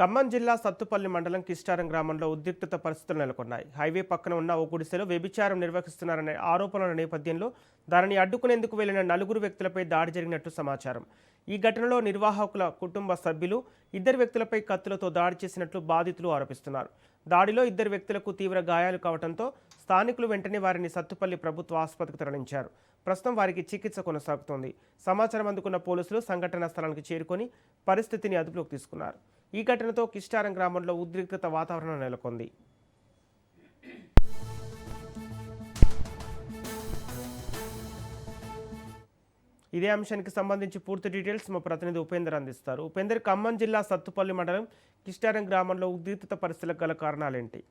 ఖమ్మం జిల్లా సత్తుపల్లి మండలం కిస్టారం గ్రామంలో ఉద్రిక్తత పరిస్థితులు నెలకొన్నాయి. హైవే పక్కన ఉన్న ఓ గుడిసెలో వ్యభిచారం నిర్వహిస్తున్నారనే ఆరోపణల నేపథ్యంలో దానిని అడ్డుకునేందుకు వెళ్లిన 4 వ్యక్తులపై దాడి జరిగినట్టు సమాచారం. ఈ ఘటనలో నిర్వాహకుల కుటుంబ సభ్యులు 2 వ్యక్తులపై కత్తులతో దాడి చేసినట్లు బాధితులు ఆరోపిస్తున్నారు. దాడిలో 2 వ్యక్తులకు తీవ్ర గాయాలు కావడంతో స్థానికులు వెంటనే వారిని సత్తుపల్లి ప్రభుత్వ ఆసుపత్రికి తరలించారు. ప్రస్తుతం వారికి చికిత్స కొనసాగుతోంది. సమాచారం అందుకున్న పోలీసులు సంఘటనా స్థలానికి చేరుకొని పరిస్థితిని అదుపులోకి తీసుకున్నారు. ఈ ఘటనతో కిస్టారం గ్రామంలో ఉద్రిక్తత వాతావరణం నెలకొంది. ఇదే అంశానికి సంబంధించి పూర్తి డీటెయిల్స్ మా ప్రతినిధి ఉపేందర్ అందిస్తారు. ఉపేందర్, ఖమ్మం జిల్లా సత్తుపల్లి మండలం కిస్టారం గ్రామంలో ఉద్రిక్తత పరిస్థితులకు గల కారణాలేంటి?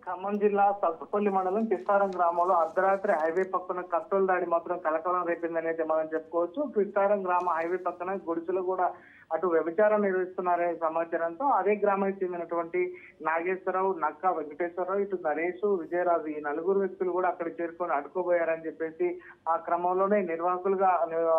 ఖమ్మం జిల్లా సత్తుపల్లి మండలం కిస్టారం గ్రామంలో అర్ధరాత్రి హైవే పక్కన కత్తుల దాడి మాత్రం కలకలం రేపిందని అయితే మనం చెప్పుకోవచ్చు. కిస్టారం గ్రామ హైవే పక్కన గుడిసెలు కూడా అటు వ్యభిచారం నిర్వహిస్తున్నారనే సమాచారంతో అదే గ్రామానికి చెందినటువంటి నాగేశ్వరరావు, నక్క వెంకటేశ్వరరావు, ఇటు నరేష్, విజయరాజు ఈ 4 వ్యక్తులు కూడా అక్కడ చేరుకొని అడ్డుకోబోయారని చెప్పేసి ఆ క్రమంలోనే నిర్వాహకులుగా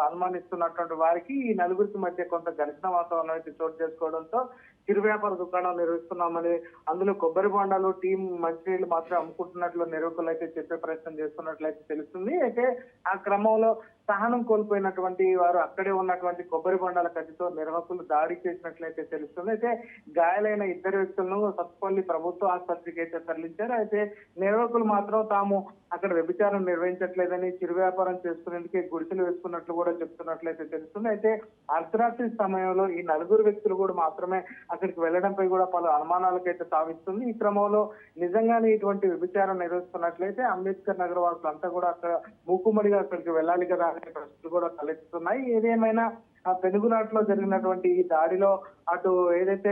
అనుమానిస్తున్నటువంటి వారికి ఈ 4కి మధ్య కొంత ఘర్షణ వాతావరణం అయితే చోటు చేసుకోవడంతో చిరు వ్యాపార దుకాణం నిర్వహిస్తున్నామని, అందులో కొబ్బరి బొండాలు, టీం మంచినీళ్లు మాత్రం అమ్ముకుంటున్నట్లు నిర్వాహకులు అయితే చెప్పే ప్రయత్నం చేస్తున్నట్లయితే తెలుస్తుంది. అయితే ఆ క్రమంలో సహనం కోల్పోయినటువంటి వారు అక్కడే ఉన్నటువంటి కొబ్బరి బొండాల కత్తితో నిర్వాహకులు దాడి చేసినట్లయితే తెలుస్తుంది. అయితే గాయాలైన 2 వ్యక్తులను సత్తుపల్లి ప్రభుత్వ ఆసుపత్రికి అయితే తరలించారు. అయితే నిర్వాహకులు మాత్రం తాము అక్కడ వ్యభిచారం నిర్వహించట్లేదని, చిరు వ్యాపారం చేసుకునేందుకే గుడిసెలు వేసుకున్నట్లు కూడా చెప్తున్నట్లయితే తెలుస్తుంది. అయితే అర్ధరాత్రి సమయంలో ఈ 4 వ్యక్తులు కూడా మాత్రమే అక్కడికి వెళ్లడంపై కూడా పలు అనుమానాలకైతే తావిస్తుంది. ఈ క్రమంలో నిజంగానే ఇటువంటి వ్యభిచారం నిర్వహిస్తున్నట్లయితే అంబేద్కర్ నగర్ వాసులంతా కూడా అక్కడ మూకుమ్మడిగా అక్కడికి వెళ్ళాలి కదా అనే ప్రశ్నలు కూడా తలెత్తుతున్నాయి. ఏదేమైనా ఆ పెనుగునాట్లో జరిగినటువంటి ఈ దాడిలో అటు ఏదైతే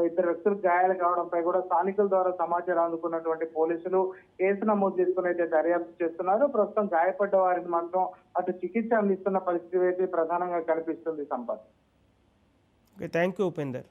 2 వ్యక్తులకు గాయాలు కావడంపై కూడా స్థానికుల ద్వారా సమాచారం అందుకున్నటువంటి పోలీసులు కేసు నమోదు చేసుకుని అయితే దర్యాప్తు చేస్తున్నారు. ప్రస్తుతం గాయపడ్డ వారిని మాత్రం అటు చికిత్స అందిస్తున్న పరిస్థితి అయితే ప్రధానంగా కనిపిస్తుంది. సంపత్. Thank you Upender.